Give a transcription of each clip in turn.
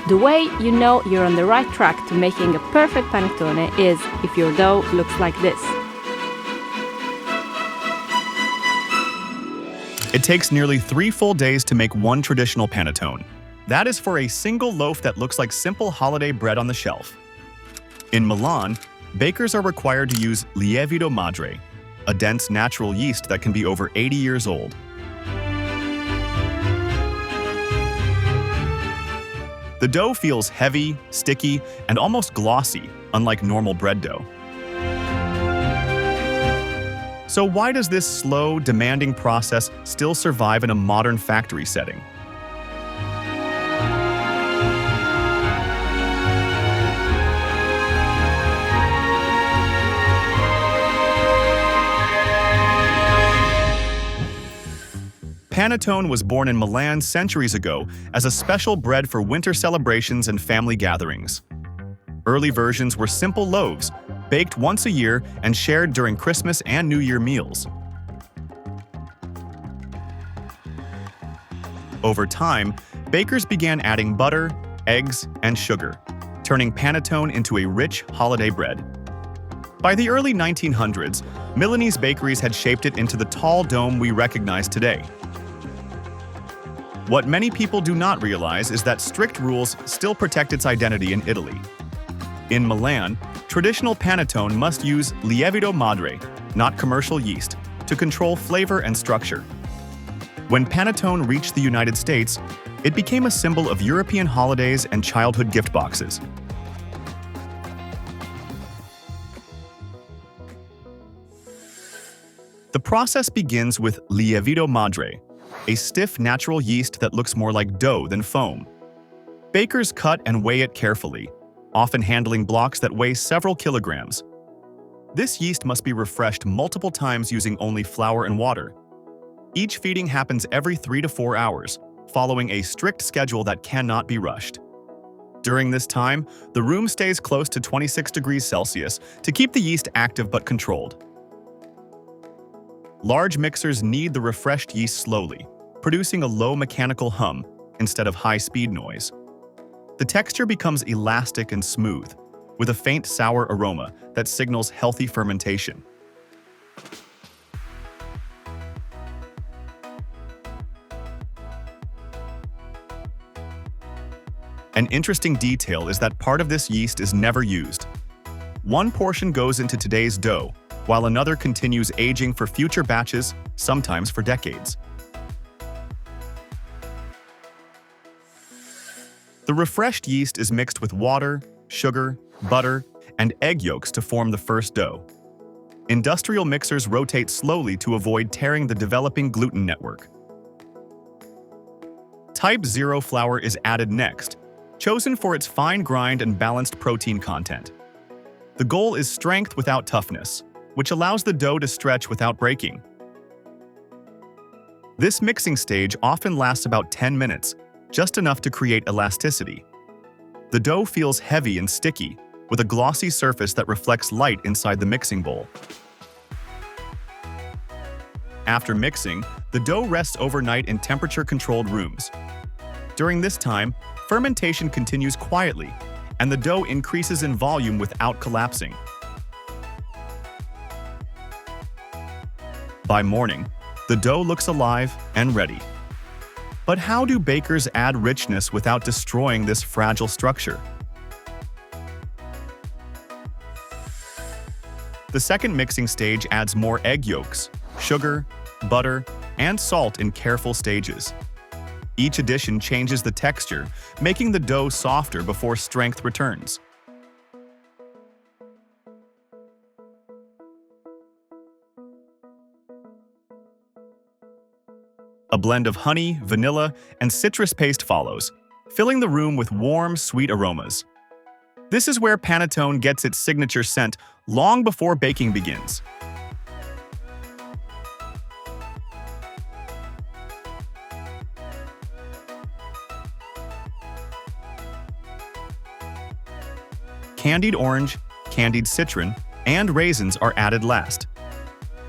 The way you know you're on the right track to making a perfect panettone is if your dough looks like this. It takes nearly 3 full days to make one traditional panettone. That is for a single loaf that looks like simple holiday bread on the shelf. In Milan, bakers are required to use lievito madre, a dense natural yeast that can be over 80 years old. The dough feels heavy, sticky, and almost glossy, unlike normal bread dough. So why does this slow, demanding process still survive in a modern factory setting? Panettone was born in Milan centuries ago as a special bread for winter celebrations and family gatherings. Early versions were simple loaves, baked once a year and shared during Christmas and New Year meals. Over time, bakers began adding butter, eggs, and sugar, turning panettone into a rich holiday bread. By the early 1900s, Milanese bakeries had shaped it into the tall dome we recognize today. What many people do not realize is that strict rules still protect its identity in Italy. In Milan, traditional panettone must use lievito madre, not commercial yeast, to control flavor and structure. When panettone reached the United States, it became a symbol of European holidays and childhood gift boxes. The process begins with lievito madre, a stiff natural yeast that looks more like dough than foam. Bakers cut and weigh it carefully, often handling blocks that weigh several kilograms. This yeast must be refreshed multiple times using only flour and water. Each feeding happens every 3 to 4 hours, following a strict schedule that cannot be rushed. During this time, the room stays close to 26 degrees Celsius to keep the yeast active but controlled. Large mixers knead the refreshed yeast slowly, producing a low mechanical hum instead of high-speed noise. The texture becomes elastic and smooth, with a faint sour aroma that signals healthy fermentation. An interesting detail is that part of this yeast is never used. One portion goes into today's dough, while another continues aging for future batches, sometimes for decades. The refreshed yeast is mixed with water, sugar, butter, and egg yolks to form the first dough. Industrial mixers rotate slowly to avoid tearing the developing gluten network. Type 0 flour is added next, chosen for its fine grind and balanced protein content. The goal is strength without toughness, which allows the dough to stretch without breaking. This mixing stage often lasts about 10 minutes, just enough to create elasticity. The dough feels heavy and sticky, with a glossy surface that reflects light inside the mixing bowl. After mixing, the dough rests overnight in temperature-controlled rooms. During this time, fermentation continues quietly, and the dough increases in volume without collapsing. By morning, the dough looks alive and ready. But how do bakers add richness without destroying this fragile structure? The second mixing stage adds more egg yolks, sugar, butter, and salt in careful stages. Each addition changes the texture, making the dough softer before strength returns. A blend of honey, vanilla, and citrus paste follows, filling the room with warm, sweet aromas. This is where panettone gets its signature scent long before baking begins. Candied orange, candied citron, and raisins are added last.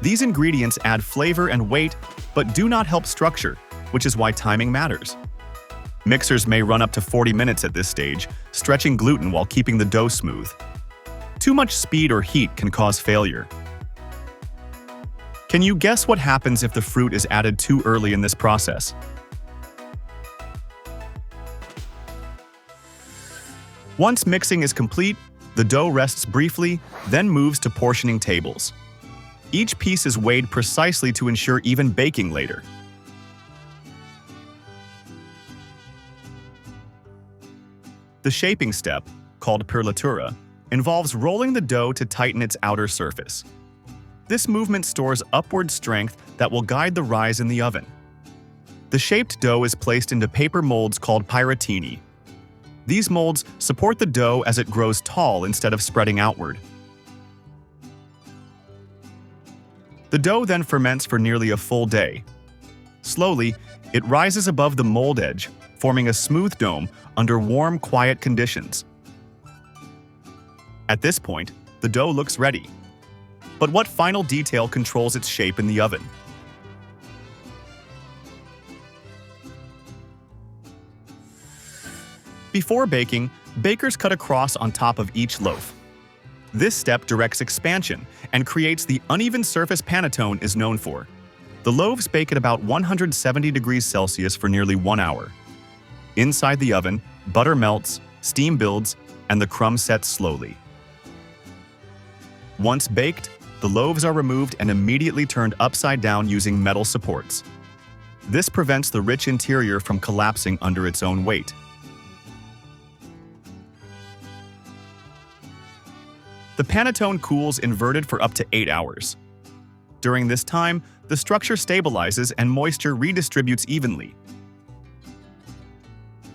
These ingredients add flavor and weight, but do not help structure, which is why timing matters. Mixers may run up to 40 minutes at this stage, stretching gluten while keeping the dough smooth. Too much speed or heat can cause failure. Can you guess what happens if the fruit is added too early in this process? Once mixing is complete, the dough rests briefly, then moves to portioning tables. Each piece is weighed precisely to ensure even baking later. The shaping step, called perlatura, involves rolling the dough to tighten its outer surface. This movement stores upward strength that will guide the rise in the oven. The shaped dough is placed into paper molds called panettone. These molds support the dough as it grows tall instead of spreading outward. The dough then ferments for nearly a full day. Slowly, it rises above the mold edge, forming a smooth dome under warm, quiet conditions. At this point, the dough looks ready. But what final detail controls its shape in the oven? Before baking, bakers cut a cross on top of each loaf. This step directs expansion and creates the uneven surface Panettone is known for. The loaves bake at about 170 degrees Celsius for nearly 1 hour. Inside the oven, butter melts, steam builds, and the crumb sets slowly. Once baked, the loaves are removed and immediately turned upside down using metal supports. This prevents the rich interior from collapsing under its own weight. The Panettone cools inverted for up to 8 hours. During this time, the structure stabilizes and moisture redistributes evenly.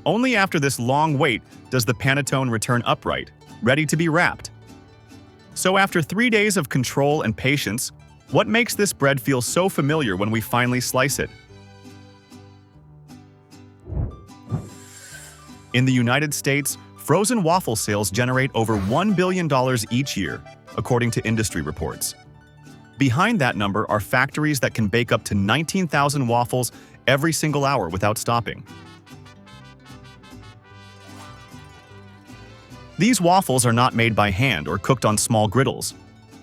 Only after this long wait does the Panettone return upright, ready to be wrapped. So after 3 days of control and patience, what makes this bread feel so familiar when we finally slice it? In the United States, frozen waffle sales generate over $1 billion each year, according to industry reports. Behind that number are factories that can bake up to 19,000 waffles every single hour without stopping. These waffles are not made by hand or cooked on small griddles.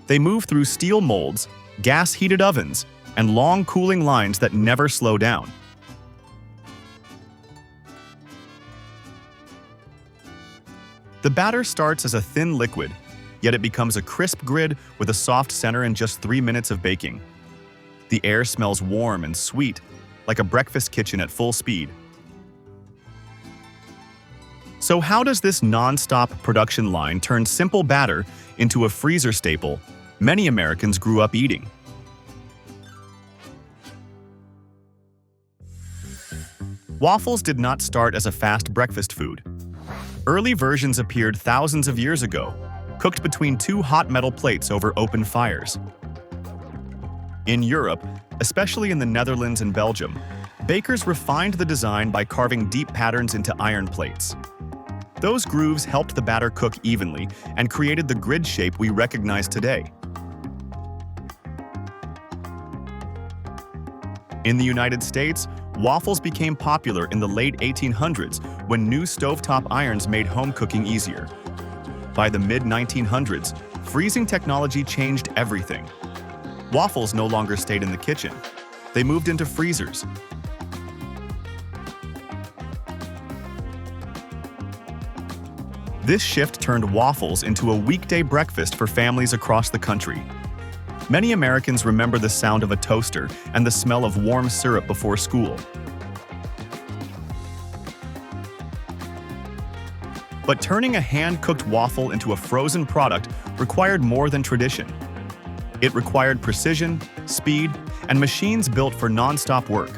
They move through steel molds, gas-heated ovens, and long cooling lines that never slow down. The batter starts as a thin liquid, yet it becomes a crisp grid with a soft center in just 3 minutes of baking. The air smells warm and sweet, like a breakfast kitchen at full speed. So how does this non-stop production line turn simple batter into a freezer staple many Americans grew up eating? Waffles did not start as a fast breakfast food. Early versions appeared thousands of years ago, cooked between 2 hot metal plates over open fires. In Europe, especially in the Netherlands and Belgium, bakers refined the design by carving deep patterns into iron plates. Those grooves helped the batter cook evenly and created the grid shape we recognize today. In the United States, waffles became popular in the late 1800s when new stovetop irons made home cooking easier. By the mid-1900s, freezing technology changed everything. Waffles no longer stayed in the kitchen. They moved into freezers. This shift turned waffles into a weekday breakfast for families across the country. Many Americans remember the sound of a toaster and the smell of warm syrup before school. But turning a hand-cooked waffle into a frozen product required more than tradition. It required precision, speed, and machines built for non-stop work.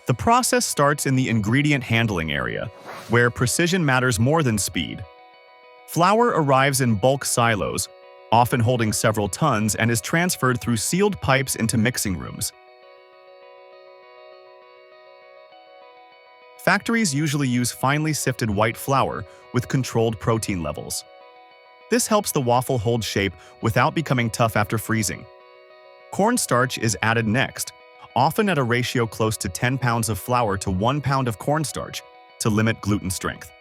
The process starts in the ingredient handling area, where precision matters more than speed. Flour arrives in bulk silos, often holding several tons, and is transferred through sealed pipes into mixing rooms. Factories usually use finely sifted white flour with controlled protein levels. This helps the waffle hold shape without becoming tough after freezing. Cornstarch is added next, often at a ratio close to 10 pounds of flour to 1 pound of cornstarch to limit gluten strength.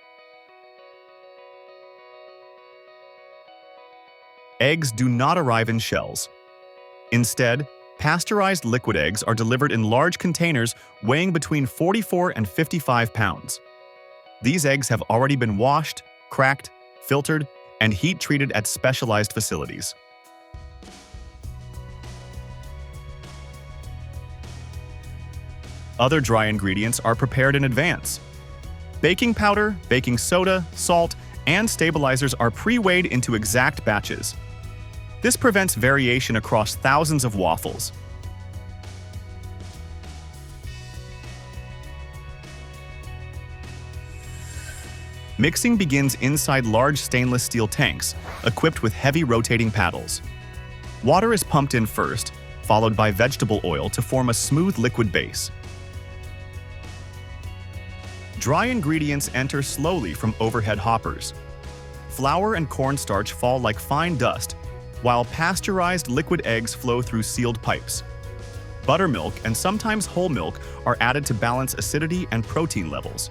Eggs do not arrive in shells. Instead, pasteurized liquid eggs are delivered in large containers weighing between 44 and 55 pounds. These eggs have already been washed, cracked, filtered, and heat-treated at specialized facilities. Other dry ingredients are prepared in advance. Baking powder, baking soda, salt, and stabilizers are pre-weighed into exact batches. This prevents variation across thousands of waffles. Mixing begins inside large stainless steel tanks, equipped with heavy rotating paddles. Water is pumped in first, followed by vegetable oil to form a smooth liquid base. Dry ingredients enter slowly from overhead hoppers. Flour and cornstarch fall like fine dust, while pasteurized liquid eggs flow through sealed pipes. Buttermilk and sometimes whole milk are added to balance acidity and protein levels.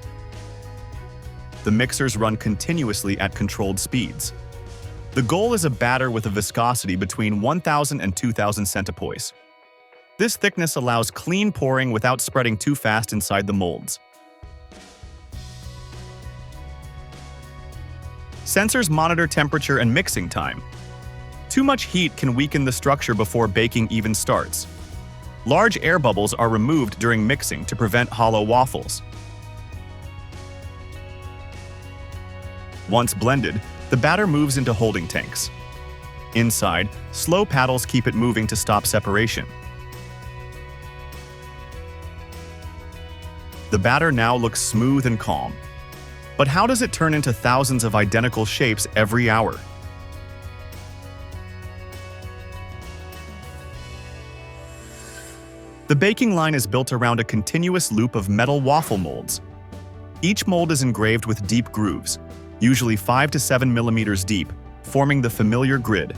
The mixers run continuously at controlled speeds. The goal is a batter with a viscosity between 1,000 and 2,000 centipoise. This thickness allows clean pouring without spreading too fast inside the molds. Sensors monitor temperature and mixing time. Too much heat can weaken the structure before baking even starts. Large air bubbles are removed during mixing to prevent hollow waffles. Once blended, the batter moves into holding tanks. Inside, slow paddles keep it moving to stop separation. The batter now looks smooth and calm. But how does it turn into thousands of identical shapes every hour? The baking line is built around a continuous loop of metal waffle molds. Each mold is engraved with deep grooves, usually 5 to 7 millimeters deep, forming the familiar grid.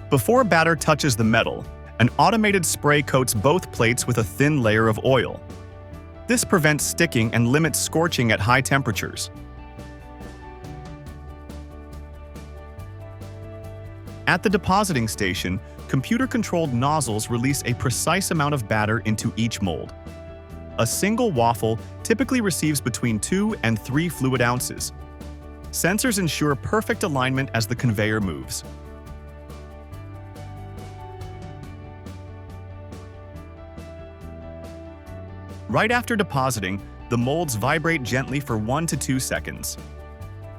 Before batter touches the metal, an automated spray coats both plates with a thin layer of oil. This prevents sticking and limits scorching at high temperatures. At the depositing station, computer-controlled nozzles release a precise amount of batter into each mold. A single waffle typically receives between 2 and 3 fluid ounces. Sensors ensure perfect alignment as the conveyor moves. Right after depositing, the molds vibrate gently for 1 to 2 seconds.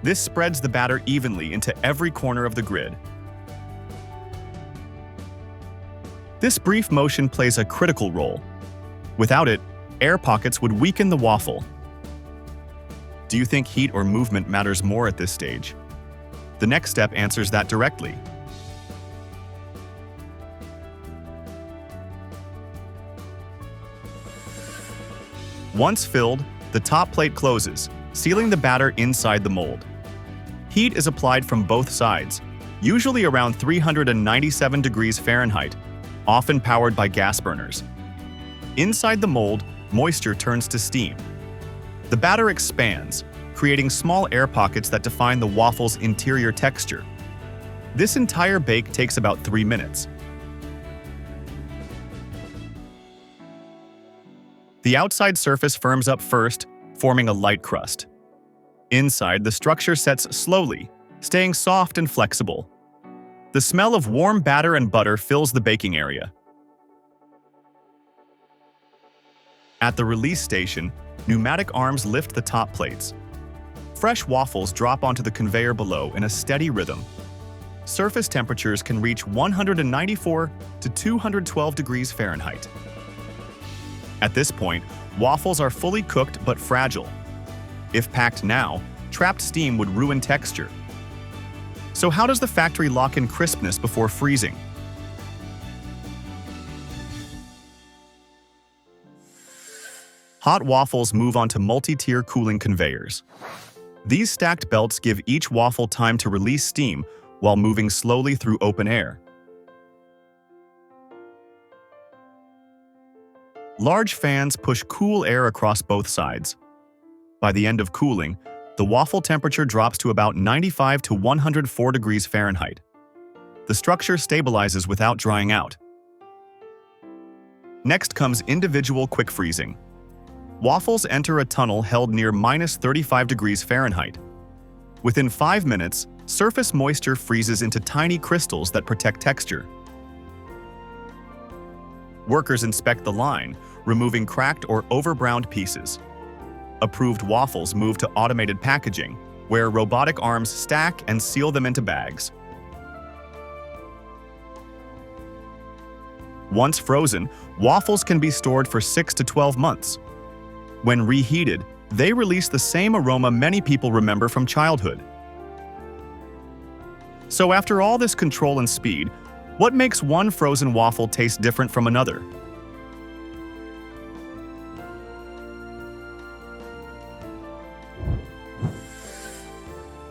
This spreads the batter evenly into every corner of the grid. This brief motion plays a critical role. Without it, air pockets would weaken the waffle. Do you think heat or movement matters more at this stage? The next step answers that directly. Once filled, the top plate closes, sealing the batter inside the mold. Heat is applied from both sides, usually around 397 degrees Fahrenheit, often powered by gas burners. Inside the mold, moisture turns to steam. The batter expands, creating small air pockets that define the waffle's interior texture. This entire bake takes about 3 minutes. The outside surface firms up first, forming a light crust. Inside, the structure sets slowly, staying soft and flexible. The smell of warm batter and butter fills the baking area. At the release station, pneumatic arms lift the top plates. Fresh waffles drop onto the conveyor below in a steady rhythm. Surface temperatures can reach 194 to 212 degrees Fahrenheit. At this point, waffles are fully cooked but fragile. If packed now, trapped steam would ruin texture. So how does the factory lock in crispness before freezing? Hot waffles move onto multi-tier cooling conveyors. These stacked belts give each waffle time to release steam while moving slowly through open air. Large fans push cool air across both sides. By the end of cooling, the waffle temperature drops to about 95 to 104 degrees Fahrenheit. The structure stabilizes without drying out. Next comes individual quick freezing. Waffles enter a tunnel held near -35 degrees Fahrenheit. Within 5 minutes, surface moisture freezes into tiny crystals that protect texture. Workers inspect the line, removing cracked or over-browned pieces. Approved waffles move to automated packaging, where robotic arms stack and seal them into bags. Once frozen, waffles can be stored for 6 to 12 months. When reheated, they release the same aroma many people remember from childhood. So after all this control and speed, what makes one frozen waffle taste different from another?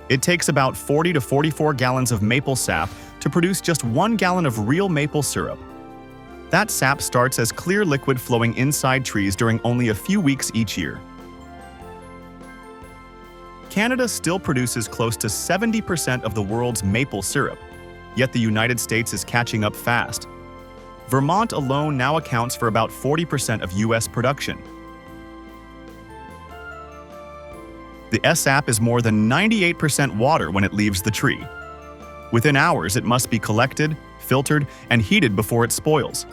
It takes about 40 to 44 gallons of maple sap to produce just 1 gallon of real maple syrup. That sap starts as clear liquid flowing inside trees during only a few weeks each year. Canada still produces close to 70% of the world's maple syrup, yet the United States is catching up fast. Vermont alone now accounts for about 40% of US production. The sap is more than 98% water when it leaves the tree. Within hours, it must be collected, filtered, and heated before it spoils.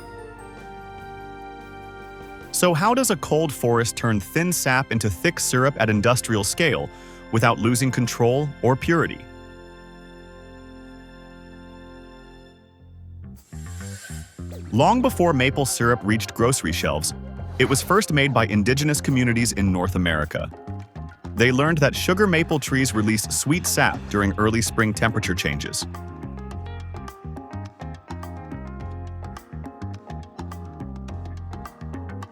So how does a cold forest turn thin sap into thick syrup at industrial scale without losing control or purity? Long before maple syrup reached grocery shelves, it was first made by indigenous communities in North America. They learned that sugar maple trees release sweet sap during early spring temperature changes.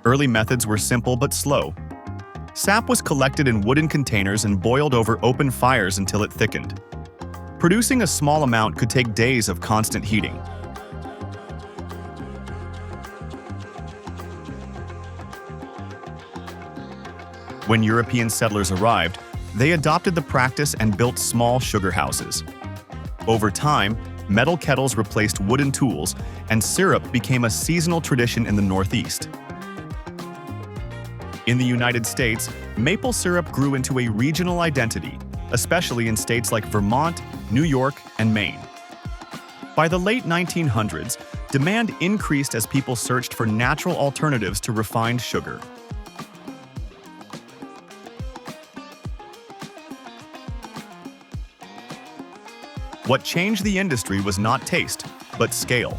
Early methods were simple but slow. Sap was collected in wooden containers and boiled over open fires until it thickened. Producing a small amount could take days of constant heating. When European settlers arrived, they adopted the practice and built small sugar houses. Over time, metal kettles replaced wooden tools, and syrup became a seasonal tradition in the Northeast. In the United States, maple syrup grew into a regional identity, especially in states like Vermont, New York, and Maine. By the late 1900s, demand increased as people searched for natural alternatives to refined sugar. What changed the industry was not taste, but scale.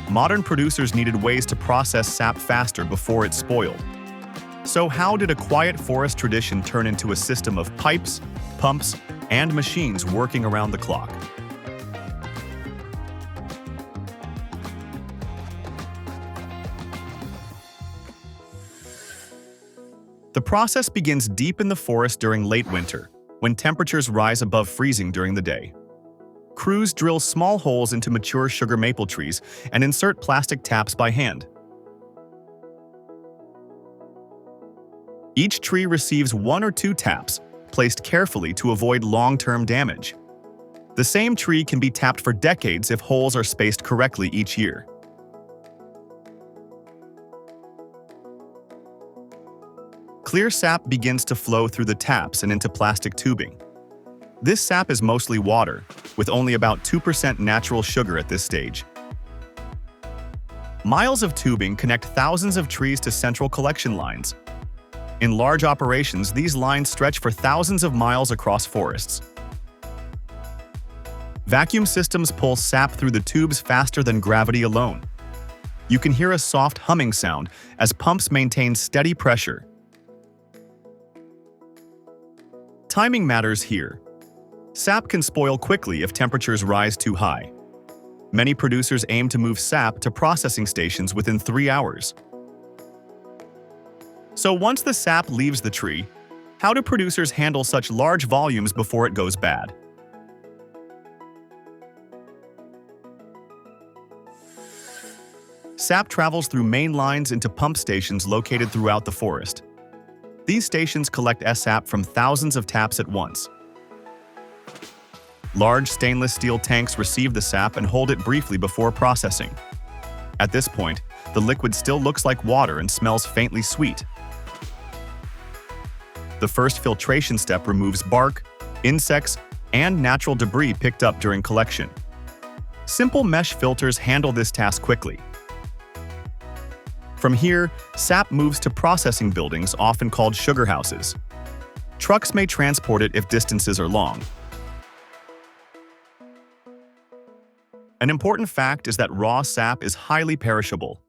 Modern producers needed ways to process sap faster before it spoiled. So how did a quiet forest tradition turn into a system of pipes, pumps, and machines working around the clock? The process begins deep in the forest during late winter, when temperatures rise above freezing during the day. Crews drill small holes into mature sugar maple trees and insert plastic taps by hand. Each tree receives 1 or 2 taps, placed carefully to avoid long-term damage. The same tree can be tapped for decades if holes are spaced correctly each year. Clear sap begins to flow through the taps and into plastic tubing. This sap is mostly water, with only about 2% natural sugar at this stage. Miles of tubing connect thousands of trees to central collection lines. In large operations, these lines stretch for thousands of miles across forests. Vacuum systems pull sap through the tubes faster than gravity alone. You can hear a soft humming sound as pumps maintain steady pressure. Timing matters here. Sap can spoil quickly if temperatures rise too high. Many producers aim to move sap to processing stations within 3 hours. So once the sap leaves the tree, how do producers handle such large volumes before it goes bad? Sap travels through main lines into pump stations located throughout the forest. These stations collect sap from thousands of taps at once. Large stainless steel tanks receive the sap and hold it briefly before processing. At this point, the liquid still looks like water and smells faintly sweet. The first filtration step removes bark, insects, and natural debris picked up during collection. Simple mesh filters handle this task quickly. From here, sap moves to processing buildings, often called sugar houses. Trucks may transport it if distances are long. An important fact is that raw sap is highly perishable.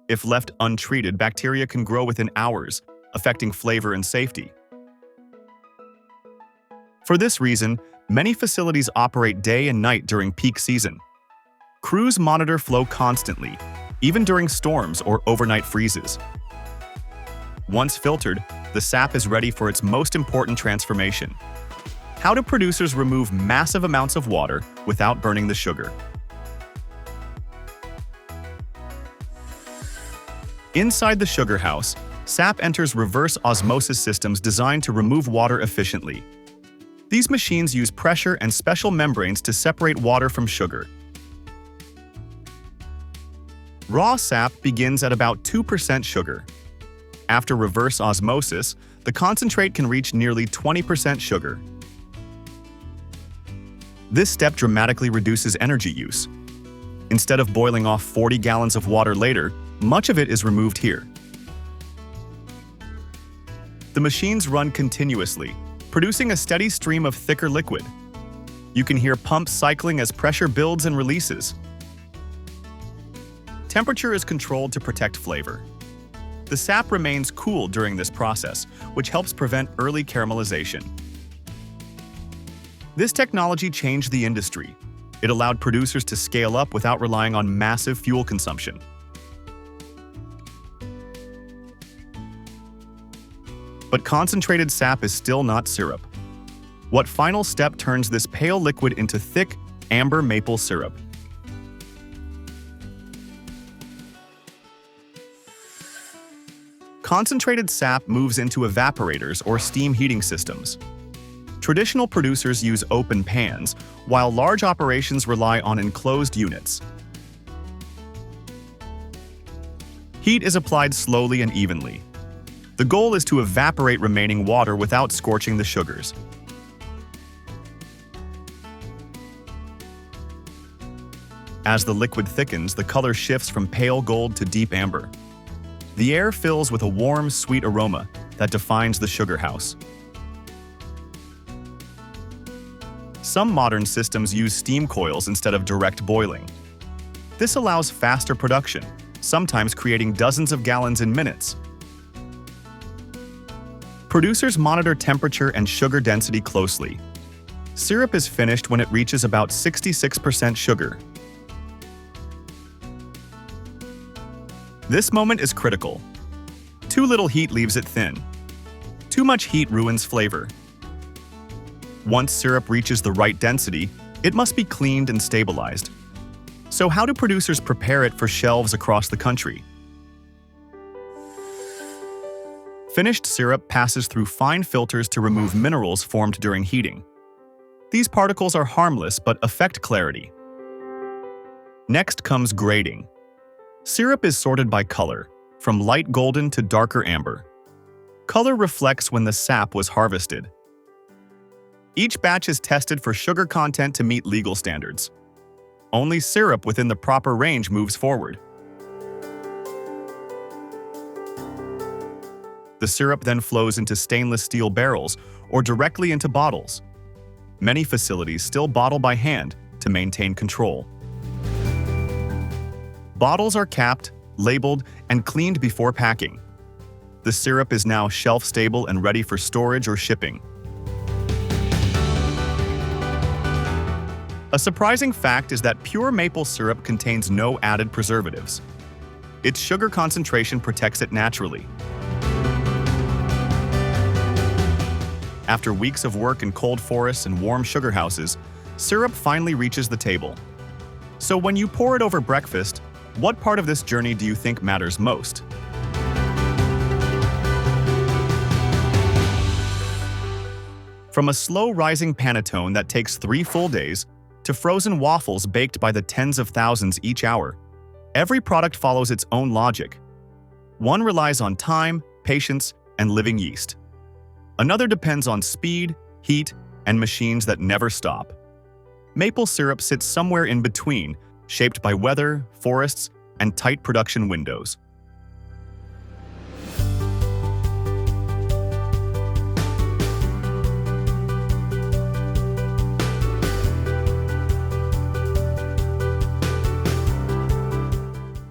If left untreated, bacteria can grow within hours, affecting flavor and safety. For this reason, many facilities operate day and night during peak season. Crews monitor flow constantly, even during storms or overnight freezes. Once filtered, the sap is ready for its most important transformation. How do producers remove massive amounts of water without burning the sugar? Inside the sugar house, sap enters reverse osmosis systems designed to remove water efficiently. These machines use pressure and special membranes to separate water from sugar. Raw sap begins at about 2% sugar. After reverse osmosis, the concentrate can reach nearly 20% sugar. This step dramatically reduces energy use. Instead of boiling off 40 gallons of water later, much of it is removed here. The machines run continuously, producing a steady stream of thicker liquid. You can hear pumps cycling as pressure builds and releases. Temperature is controlled to protect flavor. The sap remains cool during this process, which helps prevent early caramelization. This technology changed the industry. It allowed producers to scale up without relying on massive fuel consumption. But concentrated sap is still not syrup. What final step turns this pale liquid into thick, amber maple syrup? Concentrated sap moves into evaporators or steam heating systems. Traditional producers use open pans, while large operations rely on enclosed units. Heat is applied slowly and evenly. The goal is to evaporate remaining water without scorching the sugars. As the liquid thickens, the color shifts from pale gold to deep amber. The air fills with a warm, sweet aroma that defines the sugar house. Some modern systems use steam coils instead of direct boiling. This allows faster production, sometimes creating dozens of gallons in minutes. Producers monitor temperature and sugar density closely. Syrup is finished when it reaches about 66% sugar. This moment is critical. Too little heat leaves it thin. Too much heat ruins flavor. Once syrup reaches the right density, it must be cleaned and stabilized. So how do producers prepare it for shelves across the country? Finished syrup passes through fine filters to remove minerals formed during heating. These particles are harmless but affect clarity. Next comes grading. Syrup is sorted by color, from light golden to darker amber. Color reflects when the sap was harvested. Each batch is tested for sugar content to meet legal standards. Only syrup within the proper range moves forward. The syrup then flows into stainless steel barrels or directly into bottles. Many facilities still bottle by hand to maintain control. Bottles are capped, labeled, and cleaned before packing. The syrup is now shelf-stable and ready for storage or shipping. A surprising fact is that pure maple syrup contains no added preservatives. Its sugar concentration protects it naturally. After weeks of work in cold forests and warm sugar houses, syrup finally reaches the table. So when you pour it over breakfast, What part of this journey do you think matters most? From a slow-rising panettone that takes 3 full days to frozen waffles baked by the tens of thousands each hour, every product follows its own logic. One relies on time, patience, and living yeast. Another depends on speed, heat, and machines that never stop. Maple syrup sits somewhere in between, shaped by weather, forests, and tight production windows.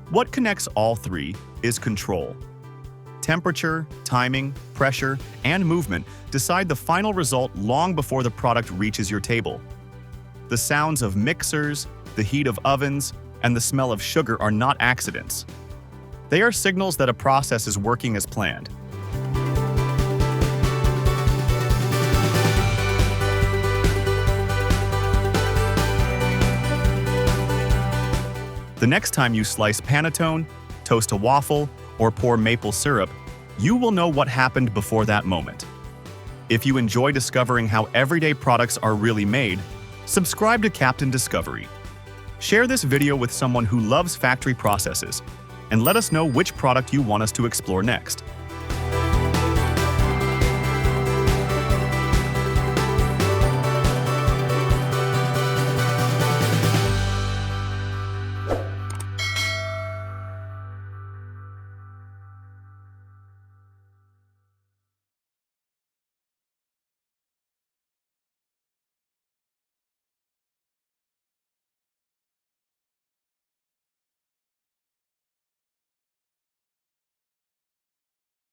What connects all three is control. Temperature, timing, pressure, and movement decide the final result long before the product reaches your table. The sounds of mixers, the heat of ovens, and the smell of sugar are not accidents. They are signals that a process is working as planned. The next time you slice panettone, toast a waffle, or pour maple syrup, you will know what happened before that moment. If you enjoy discovering how everyday products are really made, subscribe to Captain Discovery. Share this video with someone who loves factory processes, and let us know which product you want us to explore next.